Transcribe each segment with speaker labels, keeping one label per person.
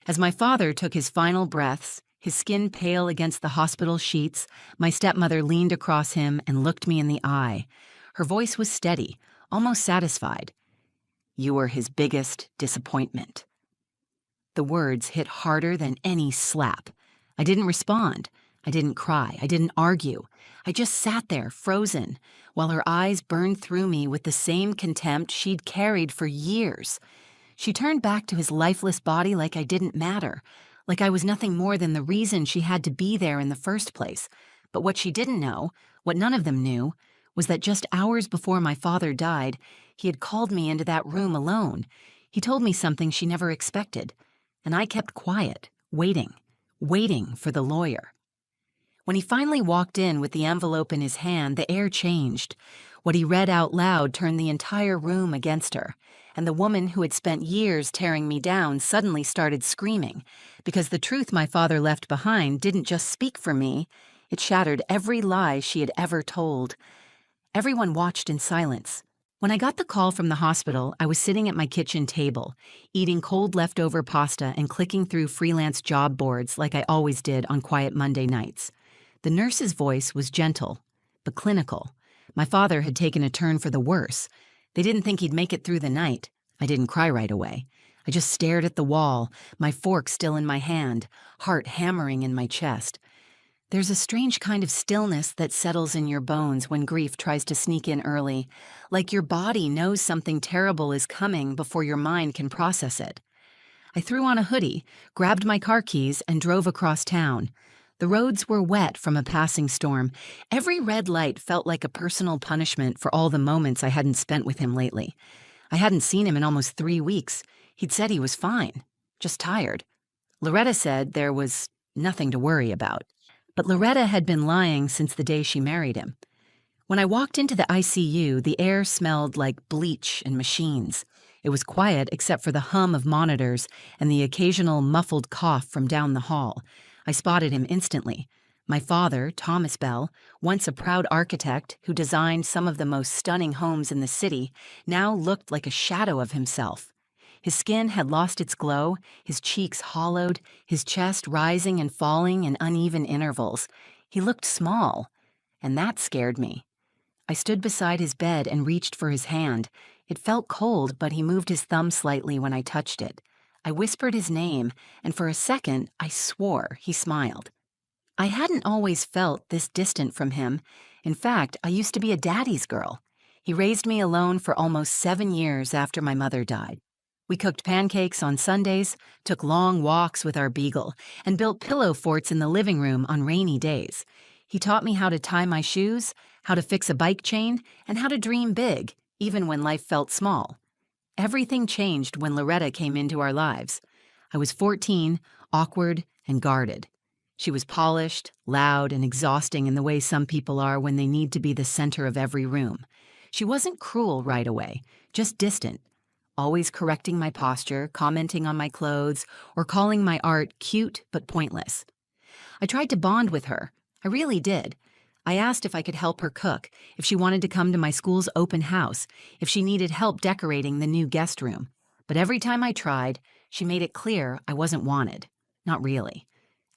Speaker 1: As my father took his final breaths, his skin pale against the hospital sheets, my stepmother leaned across him and looked me in the eye. Her voice was steady, almost satisfied. "You were his biggest disappointment." The words hit harder than any slap. I didn't respond. I didn't cry. I didn't argue. I just sat there, frozen, while her eyes burned through me with the same contempt she'd carried for years. She turned back to his lifeless body like I didn't matter, like I was nothing more than the reason she had to be there in the first place. But what she didn't know, what none of them knew, was that just hours before my father died, he had called me into that room alone. He told me something she never expected, and I kept quiet, waiting for the lawyer. When he finally walked in with the envelope in his hand, the air changed. What he read out loud turned the entire room against her, and the woman who had spent years tearing me down suddenly started screaming, because the truth my father left behind didn't just speak for me, it shattered every lie she had ever told. Everyone watched in silence. When I got the call from the hospital, I was sitting at my kitchen table, eating cold leftover pasta and clicking through freelance job boards like I always did on quiet Monday nights. The nurse's voice was gentle, but clinical. My father had taken a turn for the worse. They didn't think he'd make it through the night. I didn't cry right away. I just stared at the wall, my fork still in my hand, heart hammering in my chest. There's a strange kind of stillness that settles in your bones when grief tries to sneak in early, like your body knows something terrible is coming before your mind can process it. I threw on a hoodie, grabbed my car keys, and drove across town. The roads were wet from a passing storm. Every red light felt like a personal punishment for all the moments I hadn't spent with him lately. I hadn't seen him in almost 3 weeks. He'd said he was fine, just tired. Loretta said there was nothing to worry about. But Loretta had been lying since the day she married him. When I walked into the ICU, the air smelled like bleach and machines. It was quiet except for the hum of monitors and the occasional muffled cough from down the hall. I spotted him instantly. My father, Thomas Bell, once a proud architect who designed some of the most stunning homes in the city, now looked like a shadow of himself. His skin had lost its glow, his cheeks hollowed, his chest rising and falling in uneven intervals. He looked small, and that scared me. I stood beside his bed and reached for his hand. It felt cold, but he moved his thumb slightly when I touched it. I whispered his name, and for a second, I swore he smiled. I hadn't always felt this distant from him. In fact, I used to be a daddy's girl. He raised me alone for almost 7 years after my mother died. We cooked pancakes on Sundays, took long walks with our beagle, and built pillow forts in the living room on rainy days. He taught me how to tie my shoes, how to fix a bike chain, and how to dream big, even when life felt small. Everything changed when Loretta came into our lives. I was 14, awkward, and guarded. She was polished, loud, and exhausting in the way some people are when they need to be the center of every room. She wasn't cruel right away, just distant, always correcting my posture, commenting on my clothes, or calling my art cute but pointless. I tried to bond with her. I really did. I asked if I could help her cook, if she wanted to come to my school's open house, if she needed help decorating the new guest room. But every time I tried, she made it clear I wasn't wanted. Not really.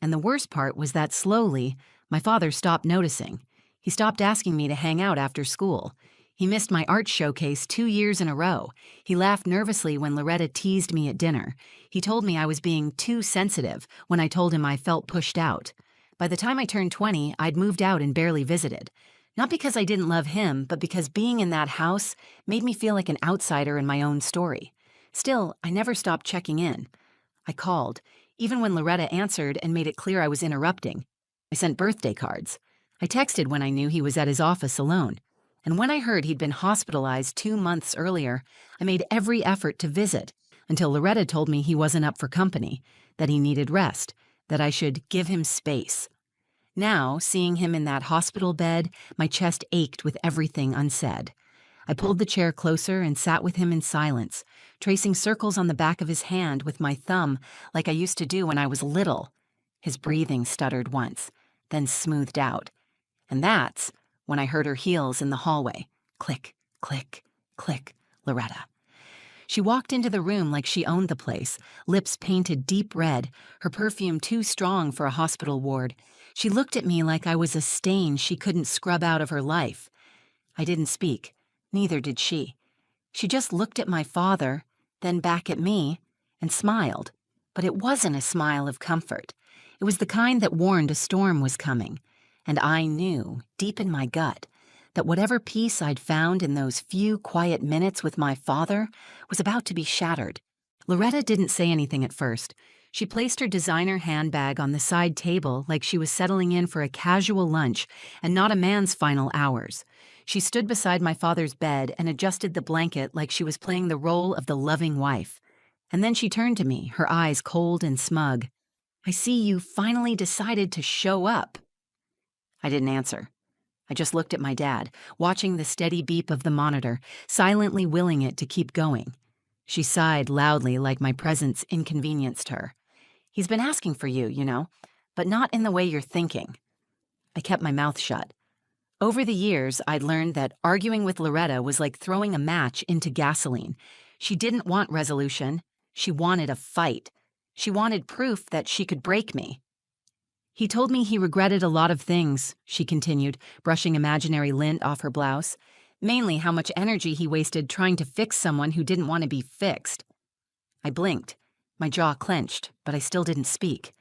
Speaker 1: And the worst part was that slowly, my father stopped noticing. He stopped asking me to hang out after school. He missed my art showcase 2 years in a row. He laughed nervously when Loretta teased me at dinner. He told me I was being too sensitive when I told him I felt pushed out. By the time I turned 20, I'd moved out and barely visited. Not because I didn't love him, but because being in that house made me feel like an outsider in my own story. Still, I never stopped checking in. I called, even when Loretta answered and made it clear I was interrupting. I sent birthday cards. I texted when I knew he was at his office alone. And when I heard he'd been hospitalized 2 months earlier, I made every effort to visit, until Loretta told me he wasn't up for company, that he needed rest, that I should give him space. Now, seeing him in that hospital bed, my chest ached with everything unsaid. I pulled the chair closer and sat with him in silence, tracing circles on the back of his hand with my thumb like I used to do when I was little. His breathing stuttered once, then smoothed out. And that's when I heard her heels in the hallway. Click, click, click, Loretta. She walked into the room like she owned the place, lips painted deep red, her perfume too strong for a hospital ward. She looked at me like I was a stain she couldn't scrub out of her life. I didn't speak. Neither did she. She just looked at my father, then back at me, and smiled. But it wasn't a smile of comfort. It was the kind that warned a storm was coming. And I knew, deep in my gut, that whatever peace I'd found in those few quiet minutes with my father was about to be shattered. Loretta didn't say anything at first. She placed her designer handbag on the side table like she was settling in for a casual lunch and not a man's final hours. She stood beside my father's bed and adjusted the blanket like she was playing the role of the loving wife. And then she turned to me, her eyes cold and smug. "I see you finally decided to show up." I didn't answer. I just looked at my dad, watching the steady beep of the monitor, silently willing it to keep going. She sighed loudly like my presence inconvenienced her. "He's been asking for you, but not in the way you're thinking." I kept my mouth shut. Over the years, I'd learned that arguing with Loretta was like throwing a match into gasoline. She didn't want resolution. She wanted a fight. She wanted proof that she could break me. "He told me he regretted a lot of things," she continued, brushing imaginary lint off her blouse. "Mainly how much energy he wasted trying to fix someone who didn't want to be fixed." I blinked. My jaw clenched, but I still didn't speak.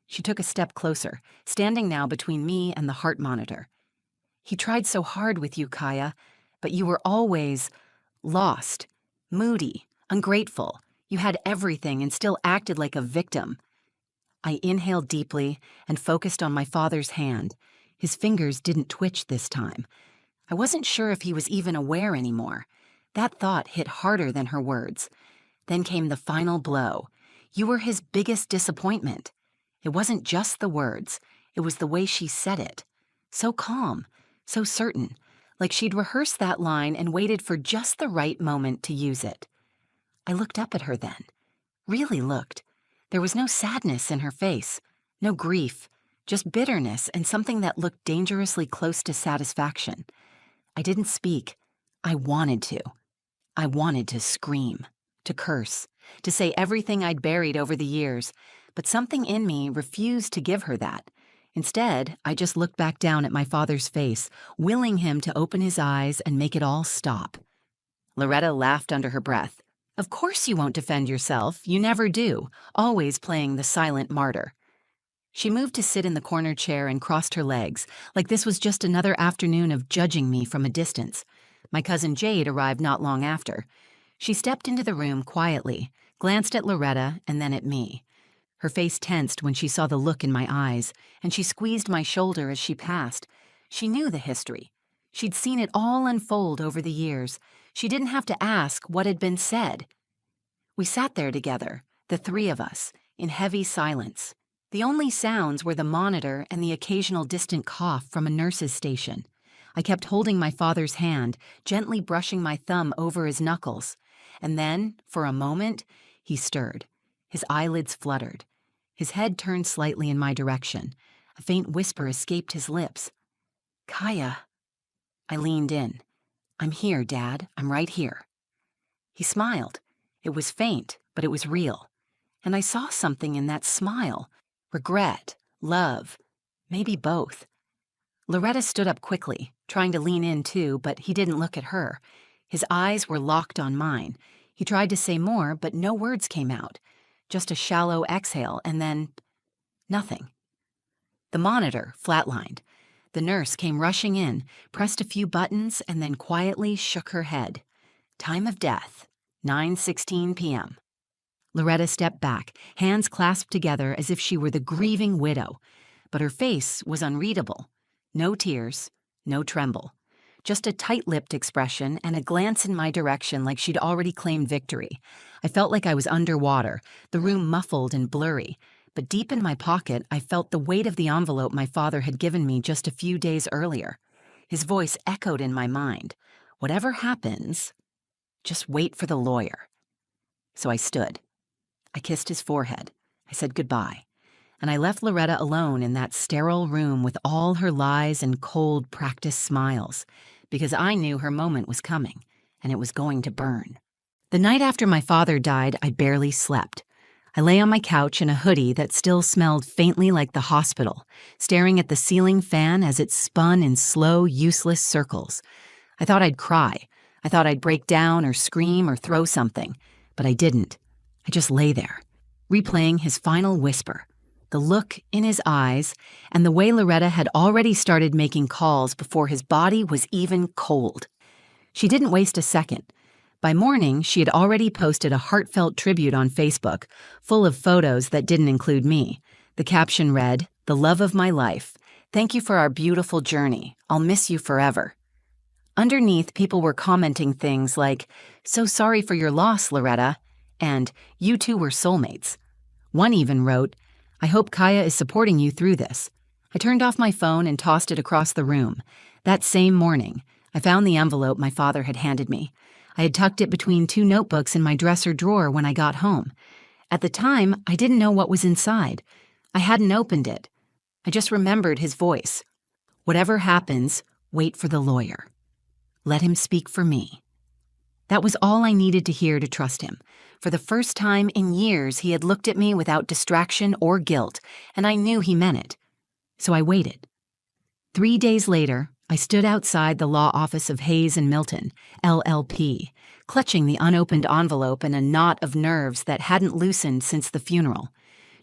Speaker 1: She took a step closer, standing now between me and the heart monitor. "He tried so hard with you, Kaya, but you were always lost, moody, ungrateful. You had everything and still acted like a victim." I inhaled deeply and focused on my father's hand. His fingers didn't twitch this time. I wasn't sure if he was even aware anymore. That thought hit harder than her words. Then came the final blow. You were his biggest disappointment. It wasn't just the words. It was the way she said it. So calm, so certain, like she'd rehearsed that line and waited for just the right moment to use it. I looked up at her then. Really looked. There was no sadness in her face, no grief, just bitterness and something that looked dangerously close to satisfaction. I didn't speak. I wanted to. I wanted to scream, to curse, to say everything I'd buried over the years, but something in me refused to give her that. Instead, I just looked back down at my father's face, willing him to open his eyes and make it all stop. Loretta laughed under her breath. "Of course you won't defend yourself. You never do, always playing the silent martyr." She moved to sit in the corner chair and crossed her legs, like this was just another afternoon of judging me from a distance. My cousin Jade arrived not long after. She stepped into the room quietly, glanced at Loretta and then at me. Her face tensed when she saw the look in my eyes, and she squeezed my shoulder as she passed. She knew the history. She'd seen it all unfold over the years. She didn't have to ask what had been said. We sat there together, the three of us, in heavy silence. The only sounds were the monitor and the occasional distant cough from a nurse's station. I kept holding my father's hand, gently brushing my thumb over his knuckles. And then, for a moment, he stirred. His eyelids fluttered. His head turned slightly in my direction. A faint whisper escaped his lips. "Kaya." I leaned in. "I'm here, Dad. I'm right here." He smiled. It was faint, but it was real. And I saw something in that smile. Regret, love, maybe both. Loretta stood up quickly, trying to lean in too, but he didn't look at her. His eyes were locked on mine. He tried to say more, but no words came out. Just a shallow exhale, and then nothing. The monitor flatlined. The nurse came rushing in, pressed a few buttons, and then quietly shook her head. Time of death, 9:16 p.m. Loretta stepped back, hands clasped together as if she were the grieving widow. But her face was unreadable. No tears, no tremble. Just a tight-lipped expression and a glance in my direction like she'd already claimed victory. I felt like I was underwater, the room muffled and blurry. But deep in my pocket, I felt the weight of the envelope my father had given me just a few days earlier. His voice echoed in my mind. "Whatever happens, just wait for the lawyer." So I stood. I kissed his forehead. I said goodbye. And I left Loretta alone in that sterile room with all her lies and cold, practiced smiles, because I knew her moment was coming, and it was going to burn. The night after my father died, I barely slept. I lay on my couch in a hoodie that still smelled faintly like the hospital, staring at the ceiling fan as it spun in slow, useless circles. I thought I'd cry. I thought I'd break down or scream or throw something, but I didn't. I just lay there, replaying his final whisper, the look in his eyes, and the way Loretta had already started making calls before his body was even cold. She didn't waste a second. By morning, she had already posted a heartfelt tribute on Facebook, full of photos that didn't include me. The caption read, "The love of my life. Thank you for our beautiful journey. I'll miss you forever." Underneath, people were commenting things like, "So sorry for your loss, Loretta," and "You two were soulmates." One even wrote, "I hope Kaya is supporting you through this." I turned off my phone and tossed it across the room. That same morning, I found the envelope my father had handed me. I had tucked it between 2 notebooks in my dresser drawer when I got home. At the time, I didn't know what was inside. I hadn't opened it. I just remembered his voice. "Whatever happens, wait for the lawyer. Let him speak for me." That was all I needed to hear to trust him. For the first time in years, he had looked at me without distraction or guilt, and I knew he meant it. So I waited. 3 days later, I stood outside the law office of Hayes and Milton, LLP, clutching the unopened envelope in a knot of nerves that hadn't loosened since the funeral.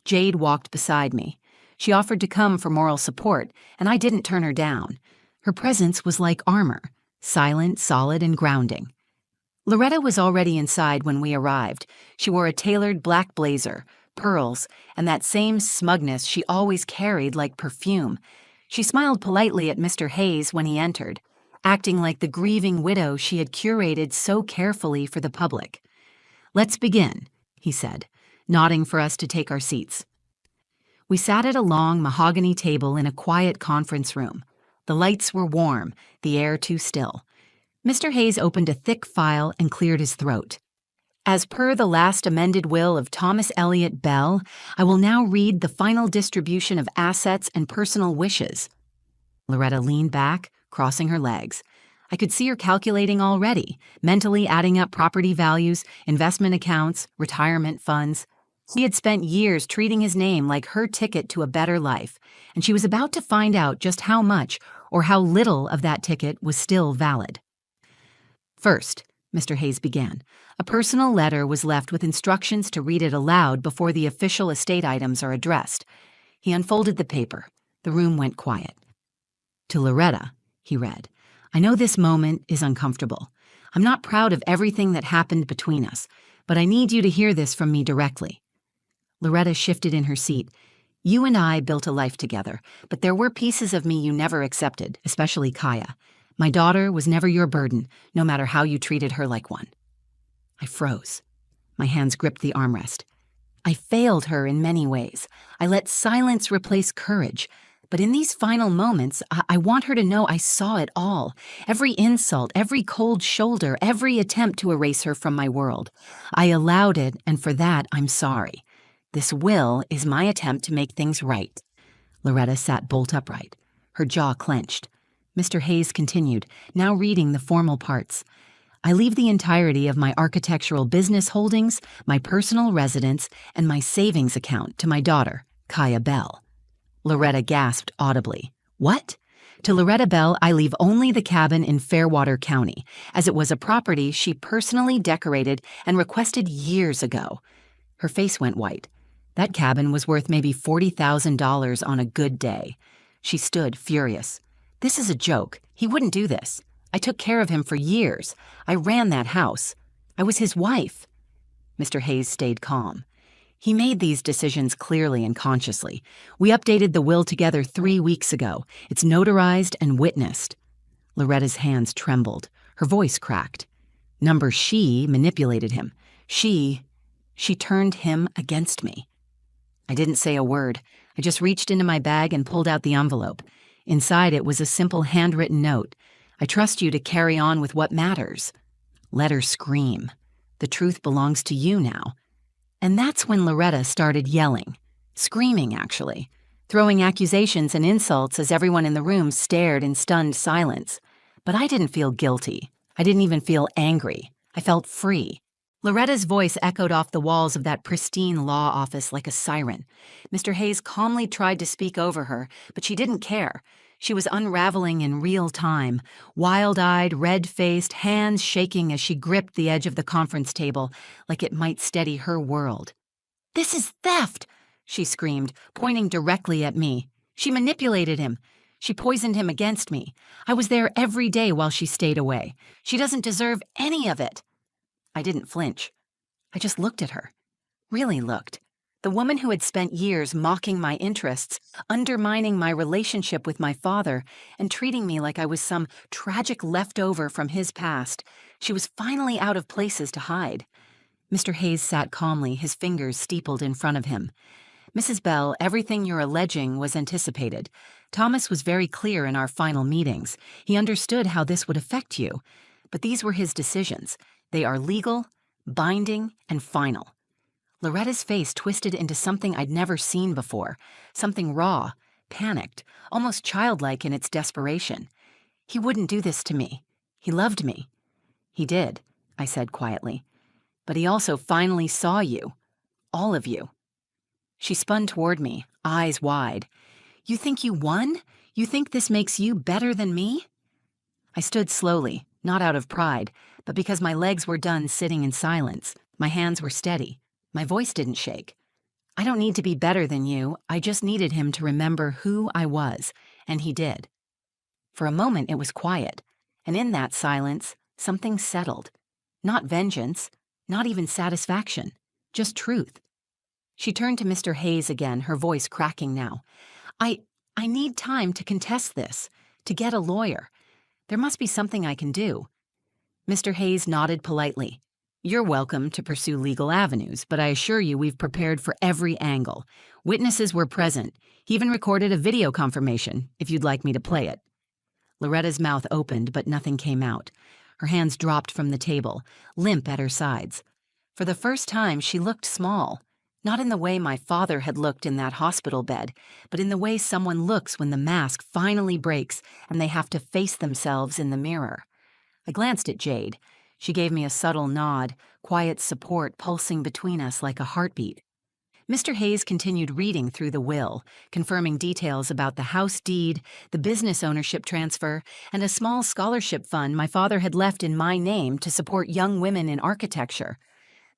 Speaker 1: Jade walked beside me. She offered to come for moral support, and I didn't turn her down. Her presence was like armor, silent, solid, and grounding. Loretta was already inside when we arrived. She wore a tailored black blazer, pearls, and that same smugness she always carried like perfume. She smiled politely at Mr. Hayes when he entered, acting like the grieving widow she had curated so carefully for the public. "Let's begin," he said, nodding for us to take our seats. We sat at a long mahogany table in a quiet conference room. The lights were warm, the air too still. Mr. Hayes opened a thick file and cleared his throat. "As per the last amended will of Thomas Elliott Bell, I will now read the final distribution of assets and personal wishes." Loretta leaned back, crossing her legs. I could see her calculating already, mentally adding up property values, investment accounts, retirement funds. She had spent years treating his name like her ticket to a better life, and she was about to find out just how much or how little of that ticket was still valid. "First," Mr. Hayes began, "a personal letter was left with instructions to read it aloud before the official estate items are addressed." He unfolded the paper. The room went quiet. "To Loretta," he read, "I know this moment is uncomfortable. I'm not proud of everything that happened between us, but I need you to hear this from me directly." Loretta shifted in her seat. "You and I built a life together, but there were pieces of me you never accepted, especially Kaya. My daughter was never your burden, no matter how you treated her like one." I froze. My hands gripped the armrest. I failed her in many ways. I let silence replace courage. But in these final moments, I want her to know I saw it all. Every insult, every cold shoulder, every attempt to erase her from my world. I allowed it, and for that, I'm sorry. This will is my attempt to make things right. Loretta sat bolt upright, her jaw clenched. Mr. Hayes continued, now reading the formal parts. "I leave the entirety of my architectural business holdings, my personal residence, and my savings account to my daughter, Kaya Bell." Loretta gasped audibly. "What?" "To Loretta Bell, I leave only the cabin in Fairwater County, as it was a property she personally decorated and requested years ago." Her face went white. That cabin was worth maybe $40,000 on a good day. She stood furious. "This is a joke. He wouldn't do this. I took care of him for years. I ran that house. I was his wife." Mr. Hayes stayed calm. "He made these decisions clearly and consciously. We updated the will together 3 weeks ago. It's notarized and witnessed." Loretta's hands trembled. Her voice cracked. She manipulated him. She turned him against me. I didn't say a word. I just reached into my bag and pulled out the envelope. Inside it was a simple handwritten note. "I trust you to carry on with what matters." Let her scream. The truth belongs to you now. And that's when Loretta started yelling. Screaming, actually. Throwing accusations and insults as everyone in the room stared in stunned silence. But I didn't feel guilty. I didn't even feel angry. I felt free. Loretta's voice echoed off the walls of that pristine law office like a siren. Mr. Hayes calmly tried to speak over her, but she didn't care. She was unraveling in real time, wild-eyed, red-faced, hands shaking as she gripped the edge of the conference table like it might steady her world. "This is theft!" she screamed, pointing directly at me. "She manipulated him. She poisoned him against me. I was there every day while she stayed away. She doesn't deserve any of it." I didn't flinch. I just looked at her. Really looked. The woman who had spent years mocking my interests, undermining my relationship with my father, and treating me like I was some tragic leftover from his past. She was finally out of places to hide. Mr. Hayes sat calmly, his fingers steepled in front of him. "Mrs. Bell, everything you're alleging was anticipated. Thomas was very clear in our final meetings. He understood how this would affect you. But these were his decisions. They are legal, binding, and final." Loretta's face twisted into something I'd never seen before, something raw, panicked, almost childlike in its desperation. "He wouldn't do this to me. He loved me." "He did," I said quietly. "But he also finally saw you. All of you." She spun toward me, eyes wide. "You think you won? You think this makes you better than me?" I stood slowly, not out of pride, but because my legs were done sitting in silence. My hands were steady. My voice didn't shake. "I don't need to be better than you. I just needed him to remember who I was, and he did." For a moment it was quiet, and in that silence, something settled. Not vengeance, not even satisfaction, just truth. She turned to Mr. Hayes again, her voice cracking now. I need time to contest this, to get a lawyer. There must be something I can do." Mr. Hayes nodded politely. "You're welcome to pursue legal avenues, but I assure you we've prepared for every angle. Witnesses were present. He even recorded a video confirmation, if you'd like me to play it." Loretta's mouth opened, but nothing came out. Her hands dropped from the table, limp at her sides. For the first time, she looked small. Not in the way my father had looked in that hospital bed, but in the way someone looks when the mask finally breaks and they have to face themselves in the mirror. I glanced at Jade. She gave me a subtle nod, quiet support pulsing between us like a heartbeat. Mr. Hayes continued reading through the will, confirming details about the house deed, the business ownership transfer, and a small scholarship fund my father had left in my name to support young women in architecture.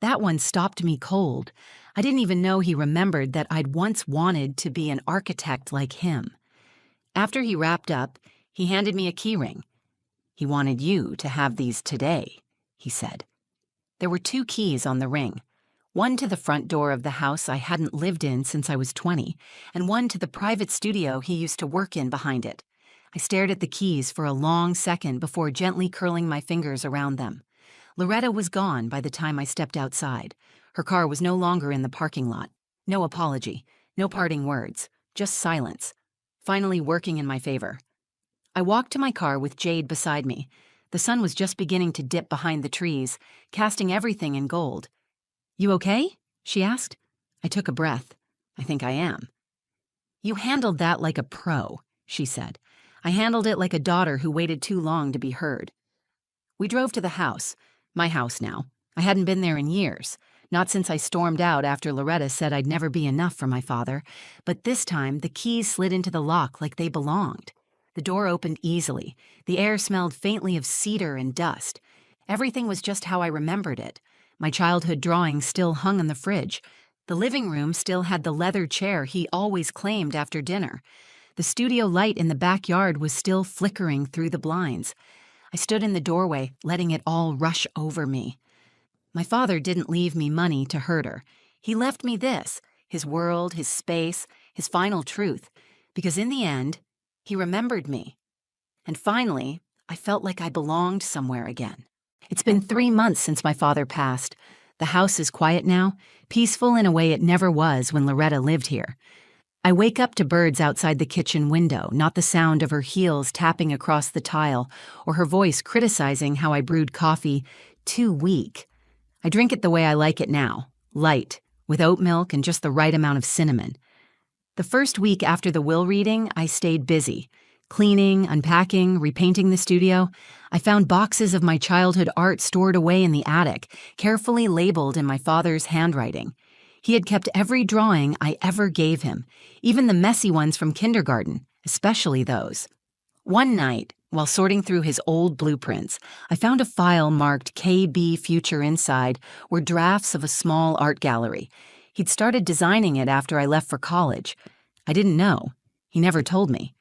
Speaker 1: That one stopped me cold. I didn't even know he remembered that I'd once wanted to be an architect like him. After he wrapped up, he handed me a keyring. "He wanted you to have these today," he said. There were 2 keys on the ring. One to the front door of the house I hadn't lived in since I was 20, and one to the private studio he used to work in behind it. I stared at the keys for a long second before gently curling my fingers around them. Loretta was gone by the time I stepped outside. Her car was no longer in the parking lot. No apology, no parting words, just silence, finally working in my favor. I walked to my car with Jade beside me. The sun was just beginning to dip behind the trees, casting everything in gold. "You okay?" she asked. I took a breath. "I think I am." "You handled that like a pro," she said. "I handled it like a daughter who waited too long to be heard." We drove to the house. My house now. I hadn't been there in years. Not since I stormed out after Loretta said I'd never be enough for my father. But this time, the keys slid into the lock like they belonged. The door opened easily. The air smelled faintly of cedar and dust. Everything was just how I remembered it. My childhood drawings still hung in the fridge. The living room still had the leather chair he always claimed after dinner. The studio light in the backyard was still flickering through the blinds. I stood in the doorway, letting it all rush over me. My father didn't leave me money to hurt her. He left me this, his world, his space, his final truth, because in the end, he remembered me. And finally, I felt like I belonged somewhere again. It's been 3 months since my father passed. The house is quiet now, peaceful in a way it never was when Loretta lived here. I wake up to birds outside the kitchen window, not the sound of her heels tapping across the tile or her voice criticizing how I brewed coffee too weak. I drink it the way I like it now, light, with oat milk and just the right amount of cinnamon. The first week after the will reading, I stayed busy, Cleaning, unpacking, repainting the studio, I found boxes of my childhood art stored away in the attic, carefully labeled in my father's handwriting. He had kept every drawing I ever gave him, even the messy ones from kindergarten, especially those. One night, while sorting through his old blueprints, I found a file marked KB Future inside were drafts of a small art gallery. He'd started designing it after I left for college. I didn't know. He never told me.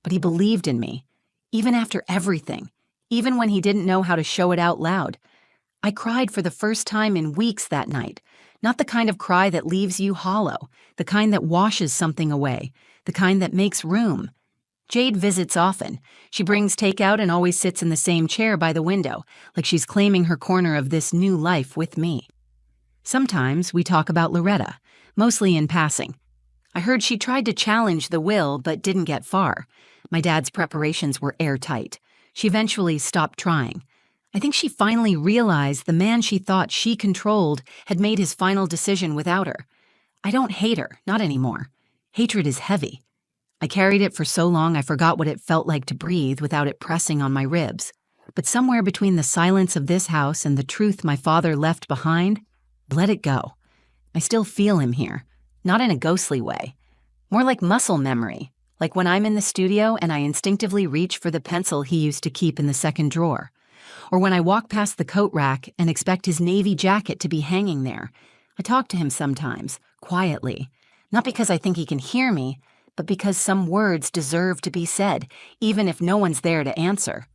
Speaker 1: But he believed in me, even after everything, even when he didn't know how to show it out loud. I cried for the first time in weeks that night, not the kind of cry that leaves you hollow, the kind that washes something away, the kind that makes room. Jade visits often. She brings takeout and always sits in the same chair by the window, like she's claiming her corner of this new life with me. Sometimes we talk about Loretta, mostly in passing. I heard she tried to challenge the will but didn't get far. My dad's preparations were airtight. She eventually stopped trying. I think she finally realized the man she thought she controlled had made his final decision without her. I don't hate her, not anymore. Hatred is heavy. I carried it for so long I forgot what it felt like to breathe without it pressing on my ribs. But somewhere between the silence of this house and the truth my father left behind, I let it go. I still feel him here, not in a ghostly way. More like muscle memory, like when I'm in the studio and I instinctively reach for the pencil he used to keep in the second drawer. Or when I walk past the coat rack and expect his navy jacket to be hanging there. I talk to him sometimes, quietly, not because I think he can hear me, but because some words deserve to be said, even if no one's there to answer.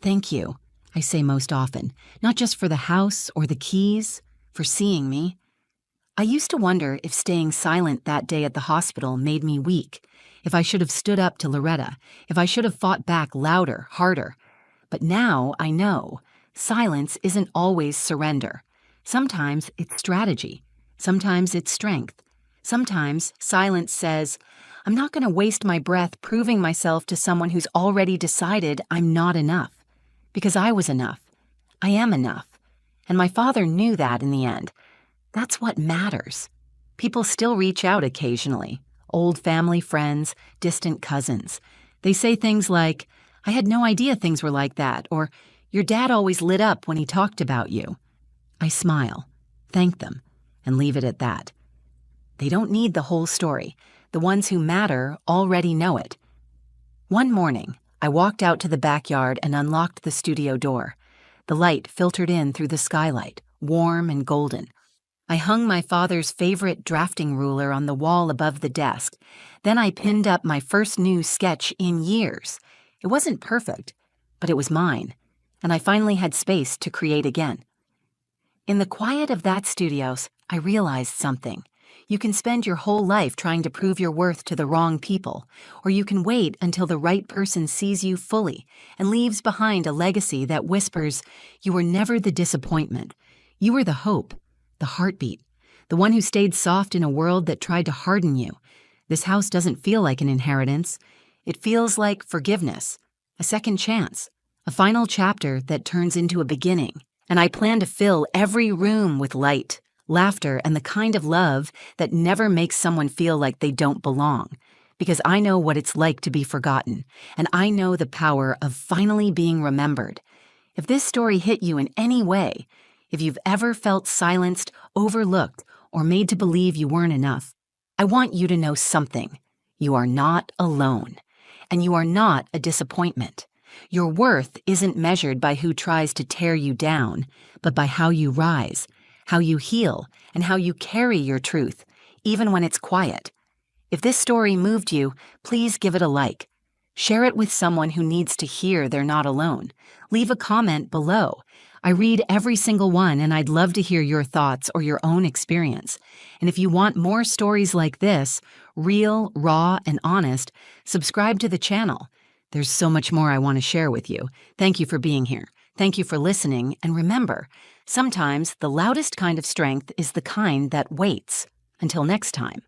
Speaker 1: Thank you, I say most often, not just for the house or the keys, for seeing me. I used to wonder if staying silent that day at the hospital made me weak, if I should have stood up to Loretta, if I should have fought back louder, harder. But now I know silence isn't always surrender. Sometimes it's strategy. Sometimes it's strength. Sometimes silence says, I'm not going to waste my breath proving myself to someone who's already decided I'm not enough. Because I was enough. I am enough. And my father knew that in the end. That's what matters. People still reach out occasionally. Old family friends, distant cousins. They say things like, I had no idea things were like that, or your dad always lit up when he talked about you. I smile, thank them, and leave it at that. They don't need the whole story. The ones who matter already know it. One morning, I walked out to the backyard and unlocked the studio door. The light filtered in through the skylight, warm and golden. I hung my father's favorite drafting ruler on the wall above the desk. Then I pinned up my first new sketch in years. It wasn't perfect, but it was mine, and I finally had space to create again. In the quiet of that studios, I realized something. You can spend your whole life trying to prove your worth to the wrong people, or you can wait until the right person sees you fully and leaves behind a legacy that whispers, you were never the disappointment. You were the hope, the heartbeat, the one who stayed soft in a world that tried to harden you. This house doesn't feel like an inheritance. It feels like forgiveness, a second chance, a final chapter that turns into a beginning. And I plan to fill every room with light, laughter, and the kind of love that never makes someone feel like they don't belong. Because I know what it's like to be forgotten, and I know the power of finally being remembered. If this story hit you in any way, if you've ever felt silenced, overlooked, or made to believe you weren't enough, I want you to know something. You are not alone, and you are not a disappointment. Your worth isn't measured by who tries to tear you down, but by how you rise, how you heal, and how you carry your truth, even when it's quiet. If this story moved you, please give it a like. Share it with someone who needs to hear they're not alone. Leave a comment below. I read every single one, and I'd love to hear your thoughts or your own experience. And if you want more stories like this, real, raw, and honest, subscribe to the channel. There's so much more I want to share with you. Thank you for being here. Thank you for listening, and remember, sometimes the loudest kind of strength is the kind that waits. Until next time.